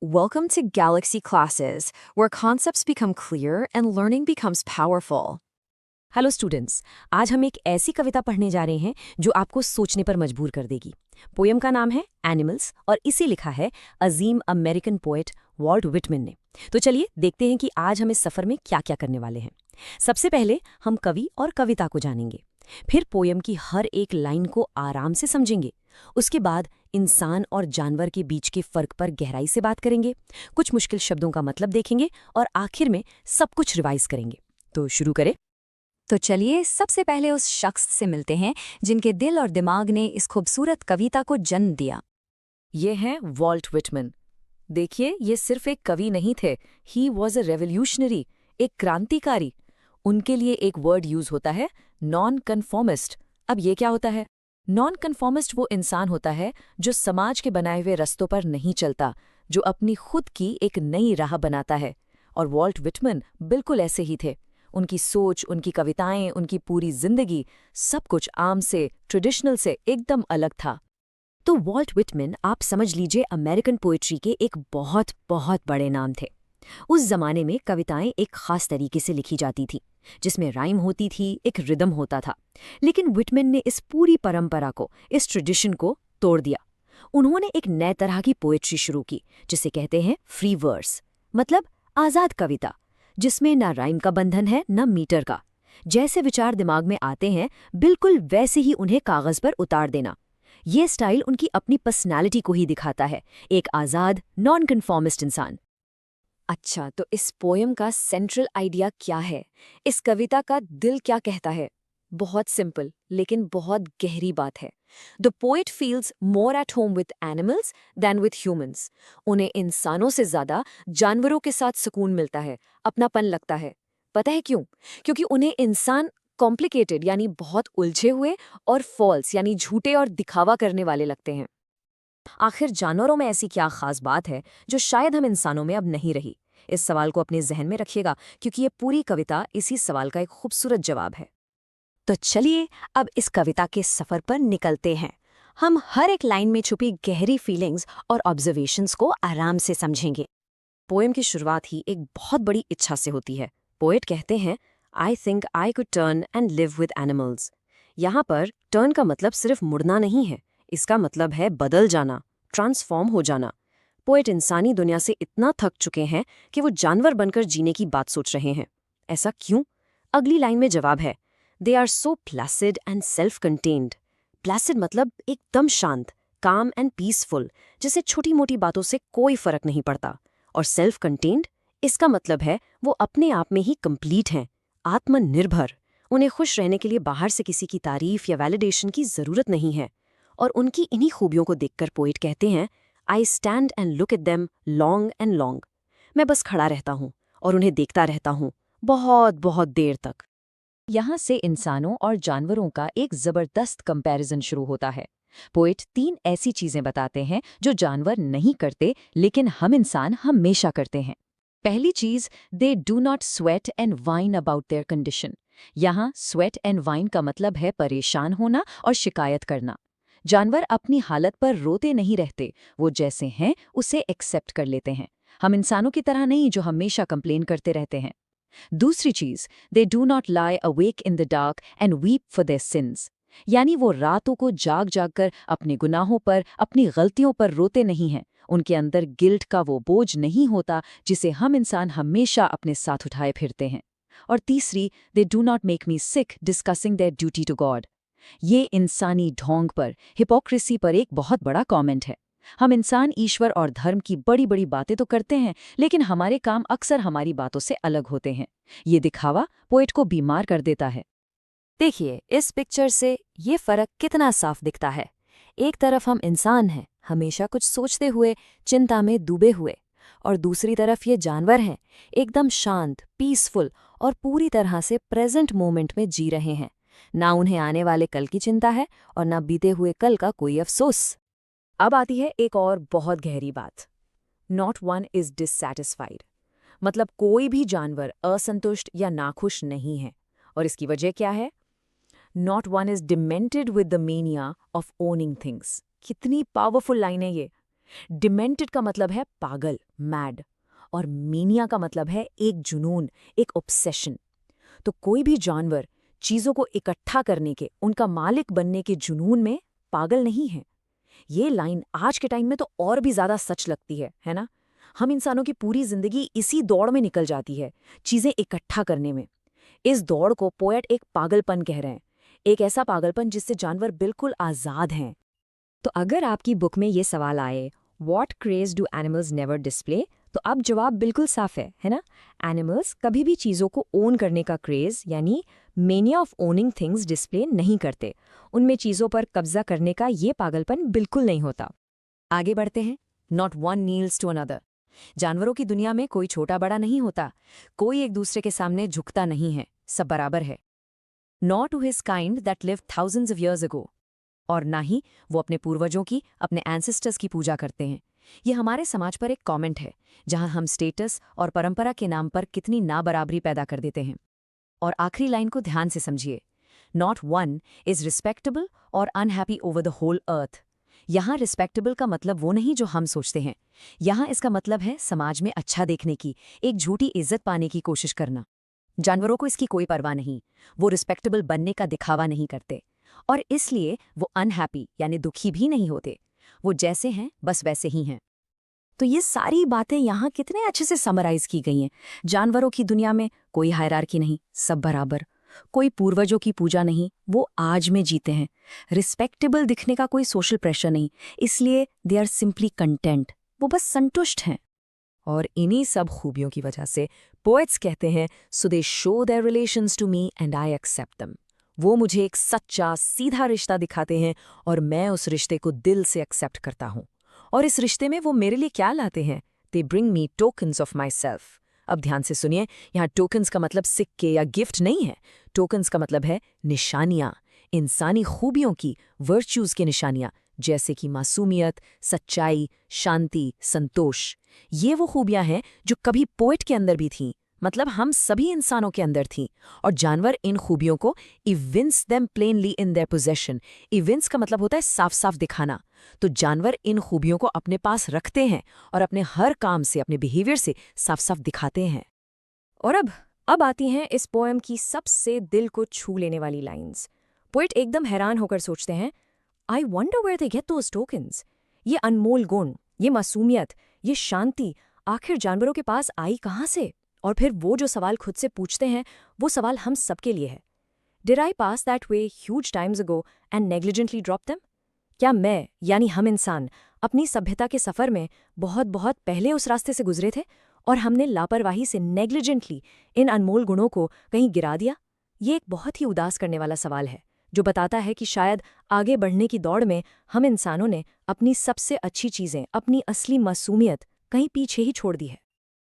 Welcome to Galaxy Classes, where concepts become clear and learning becomes powerful. Hello students, आज हम एक ऐसी कविता पढ़ने जा रहे हैं जो आपको सोचने पर मजबूर कर देगी। पोयम का नाम है एनिमल्स और इसे लिखा है अजीम अमेरिकन पोएट वॉल्ट विटमैन ने। तो चलिए देखते हैं कि आज हम इस सफ़र में क्या क्या करने वाले हैं। सबसे पहले हम कवि और कविता को जानेंगे, फिर पोयम की हर एक लाइन को आराम से समझेंगे। उसके बाद इंसान और जानवर के बीच के फर्क पर गहराई से बात करेंगे, कुछ मुश्किल शब्दों का मतलब देखेंगे और आखिर में सब कुछ रिवाइज करेंगे। तो शुरू करें। तो चलिए सबसे पहले उस शख्स से मिलते हैं जिनके दिल और दिमाग ने इस खूबसूरत कविता को जन्म दिया। ये हैं वॉल्ट विटमैन। देखिए, ये सिर्फ एक कवि नहीं थे, ही वॉज अ रेवोल्यूशनरी, एक क्रांतिकारी। उनके लिए एक वर्ड यूज होता है, नॉन कन्फॉर्मिस्ट। अब ये क्या होता है? नॉन कन्फॉर्मिस्ट वो इंसान होता है जो समाज के बनाए हुए रस्तों पर नहीं चलता, जो अपनी खुद की एक नई राह बनाता है। और वॉल्ट विटमैन बिल्कुल ऐसे ही थे। उनकी सोच, उनकी कविताएं, उनकी पूरी जिंदगी, सब कुछ आम से, ट्रेडिशनल से एकदम अलग था। तो वॉल्ट विटमैन, आप समझ लीजिए, अमेरिकन पोएट्री के एक बहुत बहुत बड़े नाम थे। उस जमाने में कविताएं एक खास तरीके से लिखी जाती थी, जिसमें राइम होती थी, एक रिदम होता था। लेकिन विटमैन ने इस पूरी परंपरा को, इस ट्रेडिशन को तोड़ दिया। उन्होंने एक नए तरह की पोएट्री शुरू की, जिसे कहते हैं फ्री वर्स, मतलब आज़ाद कविता, जिसमें ना राइम का बंधन है न मीटर का। जैसे विचार दिमाग में आते हैं, बिल्कुल वैसे ही उन्हें कागज पर उतार देना। ये स्टाइल उनकी अपनी पर्सनालिटी को ही दिखाता है, एक आज़ाद, नॉन कन्फॉर्मिस्ट इंसान। अच्छा, तो इस पोयम का सेंट्रल आइडिया क्या है? इस कविता का दिल क्या कहता है? बहुत सिंपल लेकिन बहुत गहरी बात है। The poet feels more at home with animals than with humans. उन्हें इंसानों से ज्यादा जानवरों के साथ सुकून मिलता है, अपनापन लगता है। पता है क्यों? क्योंकि उन्हें इंसान कॉम्प्लिकेटेड यानी बहुत उलझे हुए और फॉल्स यानी झूठे और दिखावा करने वाले लगते हैं। आखिर जानवरों में ऐसी क्या खास बात है जो शायद हम इंसानों में अब नहीं रही? इस सवाल को अपने जहन में रखिएगा, क्योंकि ये पूरी कविता इसी सवाल का एक खूबसूरत जवाब है। तो चलिए अब इस कविता के सफर पर निकलते हैं। हम हर एक लाइन में छुपी गहरी फीलिंग्स और ऑब्जर्वेशंस को आराम से समझेंगे। पोएम की शुरुआत ही एक बहुत बड़ी इच्छा से होती है। पोएट कहते हैं, I think I could turn and live with animals. यहाँ पर टर्न का मतलब सिर्फ मुड़ना नहीं है, इसका मतलब है बदल जाना, ट्रांसफॉर्म हो जाना। पोएट इंसानी दुनिया से इतना थक चुके हैं कि वो जानवर बनकर जीने की बात सोच रहे हैं। ऐसा क्यों? अगली लाइन में जवाब है, they are so placid and self contained. Placid मतलब एकदम शांत, काम एंड पीसफुल, जिसे छोटी मोटी बातों से कोई फर्क नहीं पड़ता। और सेल्फ कंटेन्ड, इसका मतलब है वो अपने आप में ही कंप्लीट हैं, आत्मनिर्भर। उन्हें खुश रहने के लिए बाहर से किसी की तारीफ या वैलिडेशन की जरूरत नहीं है। और उनकी इन्हीं खूबियों को देखकर पोएट कहते हैं, I stand and look at them long and long. मैं बस खड़ा रहता हूँ और उन्हें देखता रहता हूँ, बहुत बहुत देर तक। यहाँ से इंसानों और जानवरों का एक जबरदस्त कंपैरिजन शुरू होता है। पोएट 3 ऐसी चीजें बताते हैं जो जानवर नहीं करते, लेकिन हम इंसान हमेशा करते हैं। पहली चीज, दे do not sweat and wine about their condition. यहाँ स्वेट एंड वाइन का मतलब है परेशान होना और शिकायत करना। जानवर अपनी हालत पर रोते नहीं रहते, वो जैसे हैं उसे एक्सेप्ट कर लेते हैं। हम इंसानों की तरह नहीं जो हमेशा कंप्लेन करते रहते हैं। दूसरी चीज, दे do not lie awake in the dark and weep for their since. यानी वो रातों को जाग जाग कर अपने गुनाहों पर, अपनी गलतियों पर रोते नहीं हैं। उनके अंदर गिल्ट का वो बोझ नहीं होता जिसे हम इंसान हमेशा अपने साथ उठाए फिरते हैं। और तीसरी, they do not make me sick discussing their duty to God. ये इंसानी ढोंग पर, हिपोक्रेसी पर एक बहुत बड़ा कमेंट है। हम इंसान ईश्वर और धर्म की बड़ी बड़ी बातें तो करते हैं, लेकिन हमारे काम अक्सर हमारी बातों से अलग होते हैं। ये दिखावा पोएट को बीमार कर देता है। देखिए, इस पिक्चर से ये फर्क कितना साफ दिखता है। एक तरफ हम इंसान हैं, हमेशा कुछ सोचते हुए, चिंता में डूबे हुए, और दूसरी तरफ ये जानवर हैं, एकदम शांत, पीसफुल और पूरी तरह से प्रेजेंट मोमेंट में जी रहे हैं। ना उन्हें आने वाले कल की चिंता है और ना बीते हुए कल का कोई अफसोस। अब आती है एक और बहुत गहरी बात, नॉट वन इज डिससैटिस्फाइड। मतलब कोई भी जानवर असंतुष्ट या नाखुश नहीं है। और इसकी वजह क्या है? Not one is demented with the mania of owning things. कितनी पावरफुल लाइन है ये। डिमेंटेड का मतलब है पागल, मैड, और मीनिया का मतलब है एक जुनून, एक ऑब्सेशन। तो कोई भी जानवर चीजों को इकट्ठा करने के, उनका मालिक बनने के जुनून में पागल नहीं है। ये लाइन आज के टाइम में तो और भी ज्यादा सच लगती है ना? हम इंसानों की पूरी जिंदगी इसी दौड़ में निकल जाती है, चीजें इकट्ठा करने में। इस दौड़ को पोएट एक पागलपन कह रहे हैं, एक ऐसा पागलपन जिससे जानवर बिल्कुल आजाद हैं। तो अगर आपकी बुक में ये सवाल आए, what craze do animals never display, तो अब जवाब बिल्कुल साफ है ना? एनिमल्स कभी भी चीज़ों को ओन करने का क्रेज यानी mania of owning things display नहीं करते। उनमें चीज़ों पर कब्जा करने का ये पागलपन बिल्कुल नहीं होता। आगे बढ़ते हैं। Not one kneels to another. जानवरों की दुनिया में कोई छोटा बड़ा नहीं होता, कोई एक दूसरे के सामने झुकता नहीं है, सब बराबर है। Not to his kind that lived thousands of years ago. और ना ही वो अपने पूर्वजों की, अपने एंसेस्टर्स की पूजा करते हैं। ये हमारे समाज पर एक कमेंट है, जहां हम स्टेटस और परंपरा के नाम पर कितनी नाबराबरी पैदा कर देते हैं। और आखिरी लाइन को ध्यान से समझिए। नॉट वन इज रिस्पेक्टेबल और unhappy over the whole earth. यहाँ रिस्पेक्टेबल का मतलब वो नहीं जो हम सोचते हैं। यहाँ इसका मतलब है समाज में अच्छा देखने की, एक झूठी इज्जत पाने की कोशिश करना। जानवरों को इसकी कोई परवाह नहीं, वो रिस्पेक्टेबल बनने का दिखावा नहीं करते, और इसलिए वो अनहैप्पी यानी दुखी भी नहीं होते। वो जैसे हैं बस वैसे ही हैं। तो ये सारी बातें यहाँ कितने अच्छे से समराइज की गई हैं। जानवरों की दुनिया में कोई हायरार्की नहीं, सब बराबर। कोई पूर्वजों की पूजा नहीं, वो आज में जीते हैं। रिस्पेक्टेबल दिखने का कोई सोशल प्रेशर नहीं, इसलिए दे आर सिंपली कंटेंट, वो बस संतुष्ट हैं। और इन्हीं सब खूबियों की वजह से पोएट्स कहते हैं, so they show their relations to me and I accept them. वो मुझे एक सच्चा सीधा रिश्ता दिखाते हैं और मैं उस रिश्ते को दिल से एक्सेप्ट करता हूँ। और इस रिश्ते में वो मेरे लिए क्या लाते हैं? They bring me tokens of my self. अब ध्यान से सुनिए, यहाँ टोकन्स का मतलब सिक्के या गिफ्ट नहीं है। टोकन्स का मतलब है निशानियाँ, इंसानी खूबियों की, वर्च्यूज़ की निशानियाँ, जैसे कि मासूमियत, सच्चाई, शांति, संतोष। ये वो खूबियाँ हैं जो कभी पोएट के अंदर भी थीं, मतलब हम सभी इंसानों के अंदर थीं। और जानवर इन खूबियों को evince them plainly in their possession. Evince का मतलब होता है साफ साफ दिखाना। तो जानवर इन खूबियों को अपने पास रखते हैं और अपने हर काम से, अपने बिहेवियर से साफ साफ दिखाते हैं। और अब आती हैं इस पोएम की सबसे दिल को छू लेने वाली लाइंस। पोएट एकदम हैरान होकर सोचते हैं, I wonder where they get those tokens. ये अनमोल गुण, ये मासूमियत, ये शांति आखिर जानवरों के पास आई कहाँ से? और फिर वो जो सवाल खुद से पूछते हैं, वो सवाल हम सबके लिए है। Did I pass that way huge times ago and negligently drop them? क्या मैं यानी हम इंसान अपनी सभ्यता के सफ़र में बहुत बहुत पहले उस रास्ते से गुजरे थे और हमने लापरवाही से नेग्लिजेंटली इन अनमोल गुणों को कहीं गिरा दिया? ये एक बहुत ही उदास करने वाला सवाल है, जो बताता है कि शायद आगे बढ़ने की दौड़ में हम इंसानों ने अपनी सबसे अच्छी चीज़ें, अपनी असली मासूमियत कहीं पीछे ही छोड़ दी है।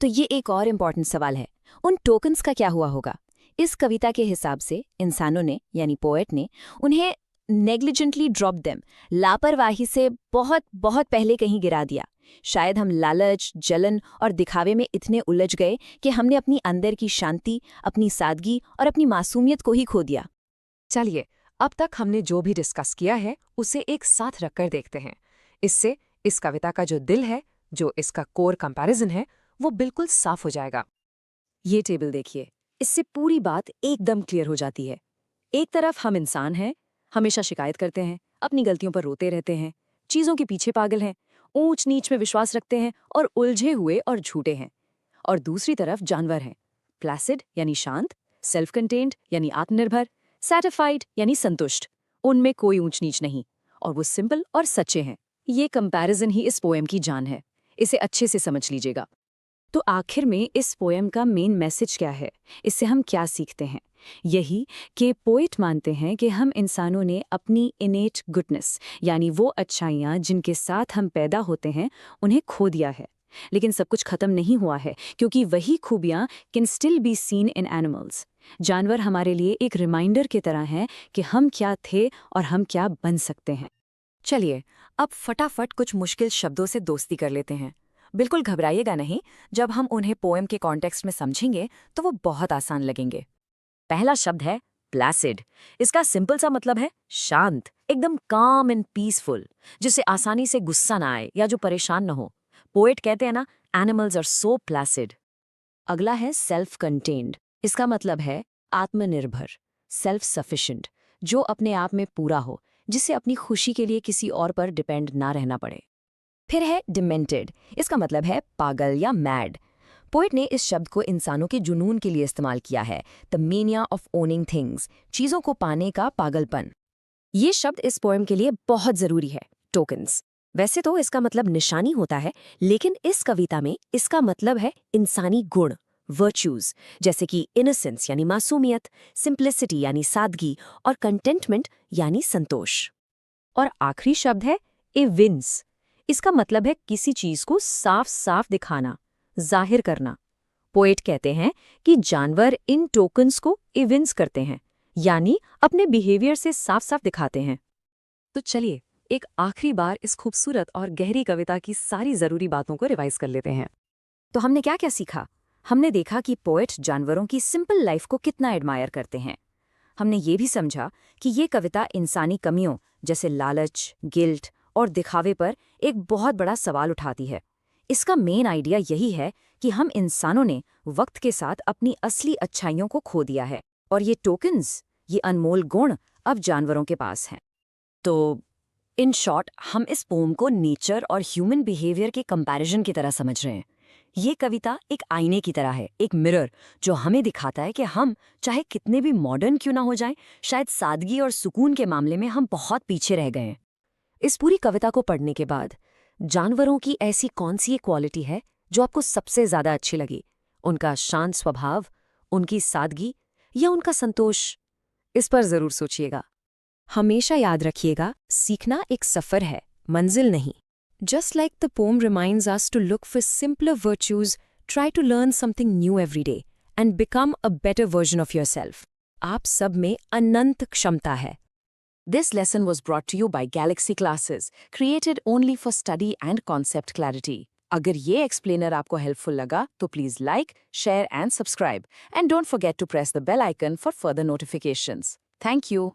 तो ये एक और इम्पॉर्टेंट सवाल है, उन टोकन्स का क्या हुआ होगा? इस कविता के हिसाब से इंसानों ने यानी पोएट ने उन्हें नेग्लिजेंटली ड्रॉप देम, लापरवाही से बहुत बहुत पहले कहीं गिरा दिया। शायद हम लालच, जलन और दिखावे में इतने उलझ गए कि हमने अपनी अंदर की शांति, अपनी सादगी और अपनी मासूमियत को ही खो दिया। चलिए, अब तक हमने जो भी डिस्कस किया है उसे एक साथ रखकर देखते हैं। इससे इस कविता का जो दिल है, जो इसका कोर कंपैरिजन है, वो बिल्कुल साफ हो जाएगा। ये टेबल देखिए, इससे पूरी बात एकदम क्लियर हो जाती है। एक तरफ हम इंसान हैं, हमेशा शिकायत करते हैं, अपनी गलतियों पर रोते रहते हैं, चीज़ों के पीछे पागल हैं, ऊंच नीच में विश्वास रखते हैं और उलझे हुए और झूठे हैं। और दूसरी तरफ जानवर हैं, प्लासिड यानी शांत, सेल्फ कंटेन्ड यानी आत्मनिर्भर, सैटिस्फाइड यानी संतुष्ट, उनमें कोई ऊंच नीच नहीं, और वो सिंपल और सच्चे हैं। ये कंपैरिजन ही इस पोएम की जान है, इसे अच्छे से समझ लीजिएगा। तो आखिर में इस पोएम का मेन मैसेज क्या है? इससे हम क्या सीखते हैं? यही कि पोएट मानते हैं कि हम इंसानों ने अपनी इनेट गुडनेस यानी वो अच्छाइयाँ जिनके साथ हम पैदा होते हैं, उन्हें खो दिया है। लेकिन सब कुछ खत्म नहीं हुआ है, क्योंकि वही खूबियाँ can still be seen in animals. जानवर हमारे लिए एक रिमाइंडर की तरह हैं कि हम क्या थे और हम क्या बन सकते हैं। चलिए, अब फटाफट कुछ मुश्किल शब्दों से दोस्ती कर लेते हैं। बिल्कुल घबराइएगा नहीं, जब हम उन्हें पोएम के कॉन्टेक्स्ट में समझेंगे तो वो बहुत आसान लगेंगे। पहला शब्द है प्लासिड। इसका सिंपल सा मतलब है शांत, एकदम काम एंड पीसफुल, जिसे आसानी से गुस्सा ना आए या जो परेशान न हो। पोएट कहते हैं ना, एनिमल्स आर सो प्लासिड। अगला है सेल्फ कंटेन्ड। इसका मतलब है आत्मनिर्भर, सेल्फ सफिशिएंट, जो अपने आप में पूरा हो, जिससे अपनी खुशी के लिए किसी और पर डिपेंड ना रहना पड़े। फिर है डिमेंटेड। इसका मतलब है पागल या मैड। पोएट ने इस शब्द को इंसानों के जुनून के लिए इस्तेमाल किया है, the mania of owning things, चीजों को पाने का पागलपन। ये शब्द इस पोएम के लिए बहुत जरूरी है, टोकन्स। वैसे तो इसका मतलब निशानी होता है, लेकिन इस कविता में इसका मतलब है इंसानी गुण, वर्च्यूज, जैसे कि इनोसेंस यानी मासूमियत, सिंप्लिसिटी यानी सादगी, और कंटेंटमेंट यानी संतोष। और आखिरी शब्द है एविंस। इसका मतलब है किसी चीज को साफ साफ दिखाना, जाहिर करना। पोएट कहते हैं कि जानवर इन टोकन्स को एविंस करते हैं, यानी अपने बिहेवियर से साफ साफ दिखाते हैं। तो चलिए एक आखिरी बार इस खूबसूरत और गहरी कविता की सारी जरूरी बातों को रिवाइज कर लेते हैं। तो हमने क्या क्या सीखा? हमने देखा कि पोएट जानवरों की सिंपल लाइफ को कितना एडमायर करते हैं। हमने ये भी समझा कि ये कविता इंसानी कमियों जैसे लालच, गिल्ट और दिखावे पर एक बहुत बड़ा सवाल उठाती है। इसका मेन आइडिया यही है कि हम इंसानों ने वक्त के साथ अपनी असली अच्छाइयों को खो दिया है, और ये टोकन्स, ये अनमोल गुण अब जानवरों के पास हैं। तो इन शॉर्ट, हम इस पोम को नेचर और ह्यूमन बिहेवियर के कंपैरिजन की तरह समझ रहे हैं। ये कविता एक आईने की तरह है, एक मिरर, जो हमें दिखाता है कि हम चाहे कितने भी मॉडर्न क्यों ना हो जाएं, शायद सादगी और सुकून के मामले में हम बहुत पीछे रह गए हैं। इस पूरी कविता को पढ़ने के बाद जानवरों की ऐसी कौन सी क्वालिटी है जो आपको सबसे ज्यादा अच्छी लगी? उनका शांत स्वभाव, उनकी सादगी, या उनका संतोष? इस पर जरूर सोचिएगा। हमेशा याद रखिएगा, सीखना एक सफर है, मंजिल नहीं। Just like the poem reminds us to look for simpler virtues, try to learn something new every day and become a better version of yourself. आप सब में अनंत क्षमता है। This lesson was brought to you by Galaxy Classes, created only for study and concept clarity. अगर ये explainer आपको helpful लगा तो please like, share and subscribe, and don't forget to press the bell icon for further notifications. Thank you.